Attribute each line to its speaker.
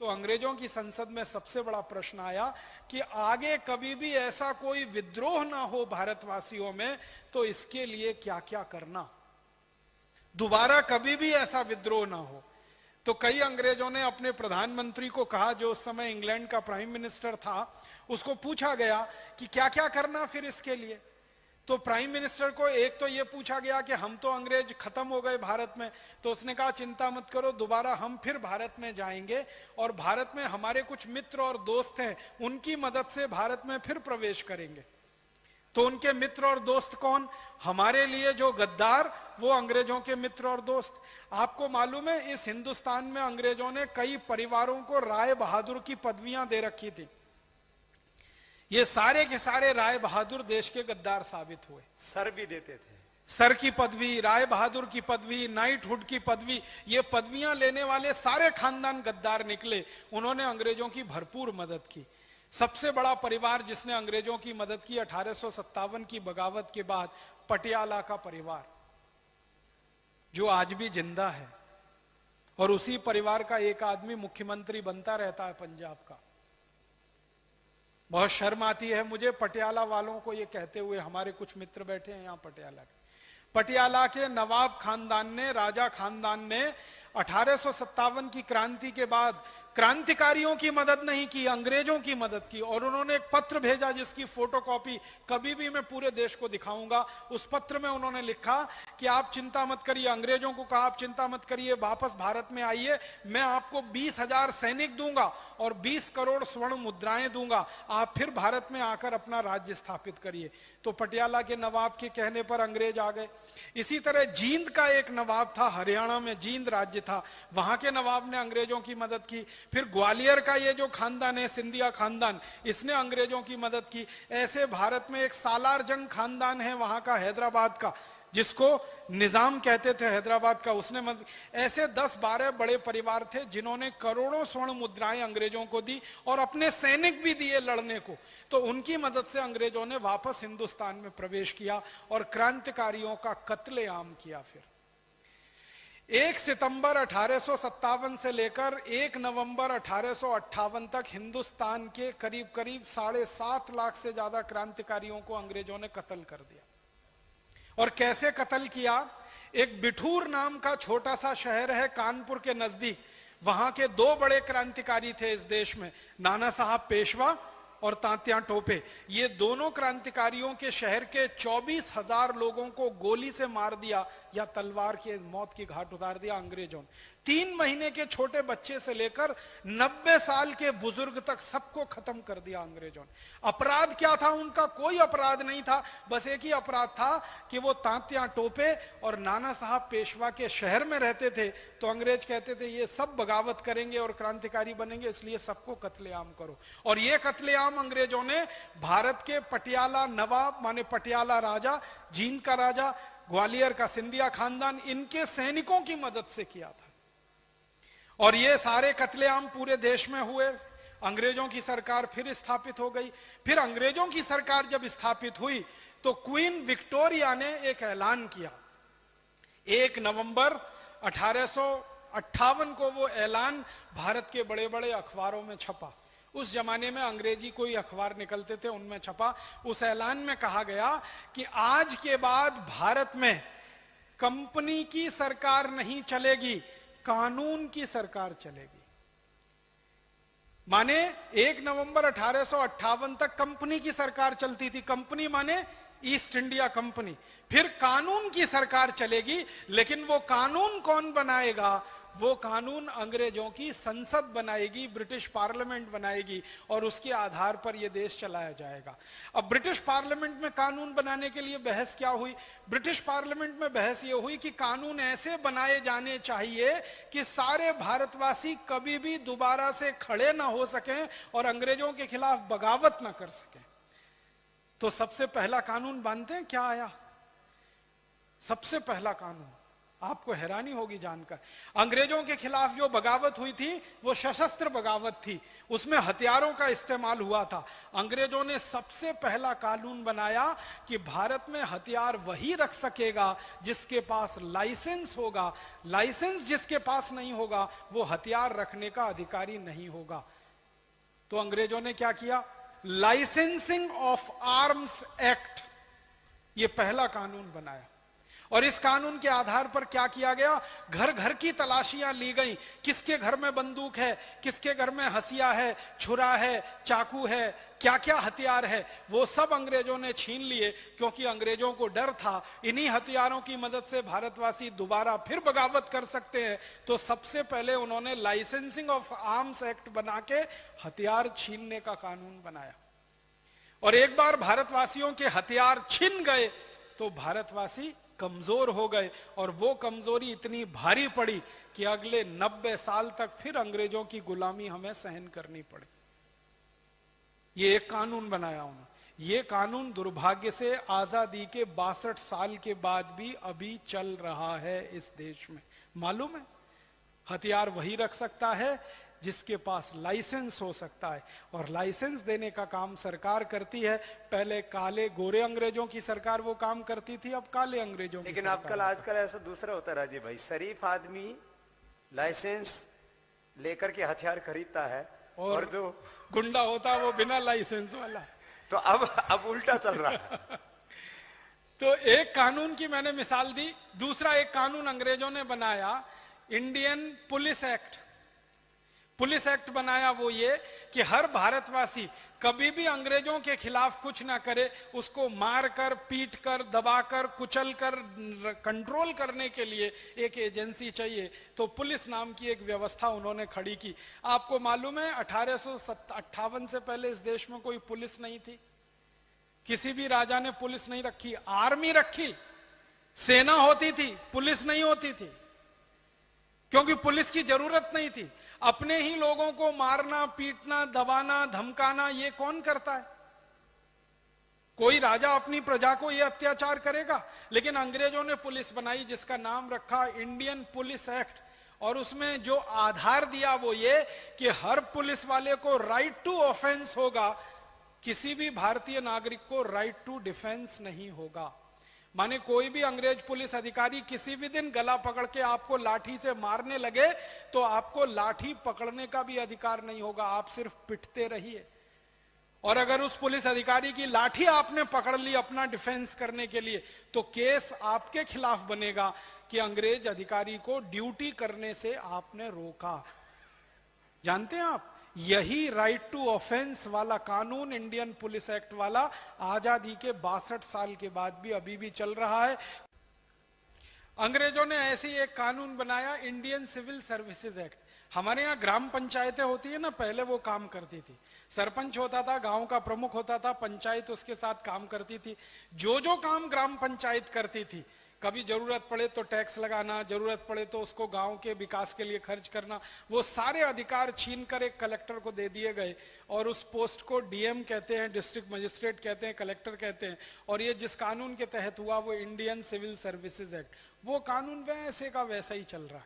Speaker 1: तो अंग्रेजों की संसद में सबसे बड़ा प्रश्न आया कि आगे कभी भी ऐसा कोई विद्रोह ना हो भारतवासियों में, तो इसके लिए क्या क्या करना, दोबारा कभी भी ऐसा विद्रोह ना हो। तो कई अंग्रेजों ने अपने प्रधानमंत्री को कहा, जो उस समय इंग्लैंड का प्राइम मिनिस्टर था, उसको पूछा गया कि क्या क्या करना फिर इसके लिए। तो प्राइम मिनिस्टर को एक तो ये पूछा गया कि हम तो अंग्रेज खत्म हो गए भारत में, तो उसने कहा चिंता मत करो, दोबारा हम फिर भारत में जाएंगे और भारत में हमारे कुछ मित्र और दोस्त हैं, उनकी मदद से भारत में फिर प्रवेश करेंगे। तो उनके मित्र और दोस्त कौन? हमारे लिए जो गद्दार, वो अंग्रेजों के मित्र और दोस्त। आपको मालूम है इस हिंदुस्तान में अंग्रेजों ने कई परिवारों को राय बहादुर की पदवियां दे रखी थी। ये सारे के सारे राय बहादुर देश के गद्दार साबित हुए।
Speaker 2: सर भी देते थे,
Speaker 1: सर की पदवी, राय बहादुर की पदवी, नाइटहुड की पदवी, ये पदवियां लेने वाले सारे खानदान गद्दार निकले। उन्होंने अंग्रेजों की भरपूर मदद की। सबसे बड़ा परिवार जिसने अंग्रेजों की मदद की 1857 की बगावत के बाद, पटियाला का परिवार, जो आज भी जिंदा है, और उसी परिवार का एक आदमी मुख्यमंत्री बनता रहता है पंजाब का। बहुत शर्म आती है मुझे पटियाला वालों को ये कहते हुए, हमारे कुछ मित्र बैठे हैं यहाँ पटियाला के। पटियाला के नवाब खानदान ने, राजा खानदान ने 1857 की क्रांति के बाद क्रांतिकारियों की मदद नहीं की, अंग्रेजों की मदद की। और उन्होंने एक पत्र भेजा जिसकी फोटोकॉपी कभी भी मैं पूरे देश को दिखाऊंगा। उस पत्र में उन्होंने लिखा कि आप चिंता मत करिए, अंग्रेजों को कहा आप चिंता मत करिए, वापस भारत में आइए, मैं आपको 20,000 सैनिक दूंगा और 20 करोड़ स्वर्ण मुद्राएं दूंगा, आप फिर भारत में आकर अपना राज्य स्थापित करिए। तो पटियाला के नवाब के कहने पर अंग्रेज आ गए। इसी तरह जींद का एक नवाब था, हरियाणा में जींद राज्य था, वहां के नवाब ने अंग्रेजों की मदद की। फिर ग्वालियर का ये जो खानदान है, सिंधिया खानदान, इसने अंग्रेजों की मदद की। ऐसे भारत में एक सालार जंग खानदान है वहां का, हैदराबाद का, जिसको निजाम कहते थे हैदराबाद का, उसने मदद। ऐसे 10-12 बड़े परिवार थे जिन्होंने करोड़ों स्वर्ण मुद्राएं अंग्रेजों को दी और अपने सैनिक भी दिए लड़ने को। तो उनकी मदद से अंग्रेजों ने वापस हिंदुस्तान में प्रवेश किया और क्रांतिकारियों का कत्लेआम किया। फिर 1 सितंबर 1857 से लेकर 1 नवंबर 1858 तक हिंदुस्तान के करीब करीब 7.5 लाख से ज्यादा क्रांतिकारियों को अंग्रेजों ने कत्ल कर दिया। और कैसे कत्ल किया? एक बिठूर नाम का छोटा सा शहर है कानपुर के नजदीक, वहां के 2 बड़े क्रांतिकारी थे इस देश में, नाना साहब पेशवा और तात्या टोपे। ये दोनों क्रांतिकारियों के शहर के 24,000 लोगों को गोली से मार दिया या तलवार के मौत की घाट उतार दिया अंग्रेजों ने। 3 महीने के छोटे बच्चे से लेकर 90 साल के बुजुर्ग तक सबको खत्म कर दिया अंग्रेजों ने। अपराध क्या था उनका? कोई अपराध नहीं था, बस एक ही अपराध था कि वो तात्या टोपे और नाना साहब पेशवा के शहर में रहते थे। तो अंग्रेज कहते थे ये सब बगावत करेंगे और क्रांतिकारी बनेंगे, इसलिए सबको कत्लेआम करो। और ये कत्लेआम अंग्रेजों ने भारत के पटियाला नवाब, माने पटियाला राजा, जींद का राजा, ग्वालियर का सिंधिया खानदान, इनके सैनिकों की मदद से किया था। और ये सारे कत्लेआम पूरे देश में हुए। अंग्रेजों की सरकार फिर स्थापित हो गई। फिर अंग्रेजों की सरकार जब स्थापित हुई तो क्वीन विक्टोरिया ने एक ऐलान किया। 1 नवंबर 1858 को वो ऐलान भारत के बड़े बड़े अखबारों में छपा। उस जमाने में अंग्रेजी कोई अखबार निकलते थे, उनमें छपा। उस ऐलान में कहा गया कि आज के बाद भारत में कंपनी की सरकार नहीं चलेगी, कानून की सरकार चलेगी। माने 1 नवंबर 1858 तक कंपनी की सरकार चलती थी। कंपनी माने ईस्ट इंडिया कंपनी। फिर कानून की सरकार चलेगी, लेकिन वो कानून कौन बनाएगा? वो कानून अंग्रेजों की संसद बनाएगी, ब्रिटिश पार्लियामेंट बनाएगी, और उसके आधार पर यह देश चलाया जाएगा। अब ब्रिटिश पार्लियामेंट में कानून बनाने के लिए बहस क्या हुई? ब्रिटिश पार्लियामेंट में बहस यह हुई कि कानून ऐसे बनाए जाने चाहिए कि सारे भारतवासी कभी भी दोबारा से खड़े ना हो सकें और अंग्रेजों के खिलाफ बगावत ना कर सकें। तो सबसे पहला कानून जानते हैं क्या आया? सबसे पहला कानून आपको हैरानी होगी जानकर, अंग्रेजों के खिलाफ जो बगावत हुई थी वो सशस्त्र बगावत थी, उसमें हथियारों का इस्तेमाल हुआ था। अंग्रेजों ने सबसे पहला कानून बनाया कि भारत में हथियार वही रख सकेगा जिसके पास लाइसेंस होगा, लाइसेंस जिसके पास नहीं होगा वो हथियार रखने का अधिकारी नहीं होगा। तो अंग्रेजों ने क्या किया, लाइसेंसिंग ऑफ आर्म्स एक्ट, ये पहला कानून बनाया। और इस कानून के आधार पर क्या किया गया, घर घर की तलाशियां ली गई, किसके घर में बंदूक है, किसके घर में हसिया है, छुरा है, चाकू है, क्या क्या हथियार है, वो सब अंग्रेजों ने छीन लिए, क्योंकि अंग्रेजों को डर था इन्हीं हथियारों की मदद से भारतवासी दोबारा फिर बगावत कर सकते हैं। तो सबसे पहले उन्होंने लाइसेंसिंग ऑफ आर्म्स एक्ट बना के हथियार छीनने का कानून बनाया। और एक बार भारतवासियों के हथियार छिन गए तो भारतवासी कमजोर हो गए, और वो कमजोरी इतनी भारी पड़ी कि अगले 90 साल तक फिर अंग्रेजों की गुलामी हमें सहन करनी पड़ी। ये एक कानून बनाया उन्होंने। ये कानून दुर्भाग्य से आजादी के 62 साल के बाद भी अभी चल रहा है इस देश में। मालूम है, हथियार वही रख सकता है जिसके पास लाइसेंस हो सकता है, और लाइसेंस देने का काम सरकार करती है। पहले काले गोरे अंग्रेजों की सरकार वो काम करती थी, अब काले अंग्रेजों की।
Speaker 2: लेकिन आजकल ऐसा दूसरा होता है राजीव भाई, शरीफ आदमी लाइसेंस लेकर के हथियार खरीदता है और जो
Speaker 1: गुंडा होता है वो बिना लाइसेंस वाला।
Speaker 2: तो अब उल्टा चल रहा है।
Speaker 1: तो एक कानून की मैंने मिसाल दी, दूसरा एक कानून अंग्रेजों ने बनाया, Indian police act. Police act बनाया वो ये कि हर भारतवासी कभी भी अंग्रेजों के खिलाफ कुछ ना करे, उसको मारकर, पीटकर, दबाकर, कुचलकर कंट्रोल करने के लिए एक एजेंसी चाहिए। तो पुलिस नाम की एक व्यवस्था उन्होंने खड़ी की। आपको मालूम है 1858 से पहले इस देश में कोई पुलिस नहीं थी, किसी भी राजा ने पुलिस नहीं रखी। आर्मी रखी, सेना होती थी, पुलिस नहीं होती थी, क्योंकि पुलिस की जरूरत नहीं थी। अपने ही लोगों को मारना, पीटना, दबाना, धमकाना ये कौन करता है? कोई राजा अपनी प्रजा को ये अत्याचार करेगा? लेकिन अंग्रेजों ने पुलिस बनाई जिसका नाम रखा इंडियन पुलिस एक्ट, और उसमें जो आधार दिया वो ये कि हर पुलिस वाले को राइट टू ऑफेंस होगा, किसी भी भारतीय नागरिक को राइट टू डिफेंस नहीं होगा। माने कोई भी अंग्रेज पुलिस अधिकारी किसी भी दिन गला पकड़ के आपको लाठी से मारने लगे तो आपको लाठी पकड़ने का भी अधिकार नहीं होगा, आप सिर्फ पिटते रहिए। और अगर उस पुलिस अधिकारी की लाठी आपने पकड़ ली अपना डिफेंस करने के लिए तो केस आपके खिलाफ बनेगा कि अंग्रेज अधिकारी को ड्यूटी करने से आपने रोका। जानते हैं आप, यही राइट टू ऑफेंस वाला कानून, इंडियन पुलिस एक्ट वाला, आजादी के 62 साल के बाद भी अभी भी चल रहा है। अंग्रेजों ने ऐसे ही एक कानून बनाया, इंडियन सिविल सर्विसेज एक्ट। हमारे यहाँ ग्राम पंचायतें होती है ना, पहले वो काम करती थी। सरपंच होता था, गांव का प्रमुख होता था, पंचायत उसके साथ काम करती थी। जो जो काम ग्राम पंचायत करती थी, कभी जरूरत पड़े तो टैक्स लगाना, जरूरत पड़े तो उसको गांव के विकास के लिए खर्च करना, वो सारे अधिकार छीन कर एक कलेक्टर को दे दिए गए। और उस पोस्ट को डीएम कहते हैं, डिस्ट्रिक्ट मजिस्ट्रेट कहते हैं, कलेक्टर कहते हैं। और ये जिस कानून के तहत हुआ वो इंडियन सिविल सर्विसेज एक्ट, वो कानून वैसे का वैसा ही चल रहा है।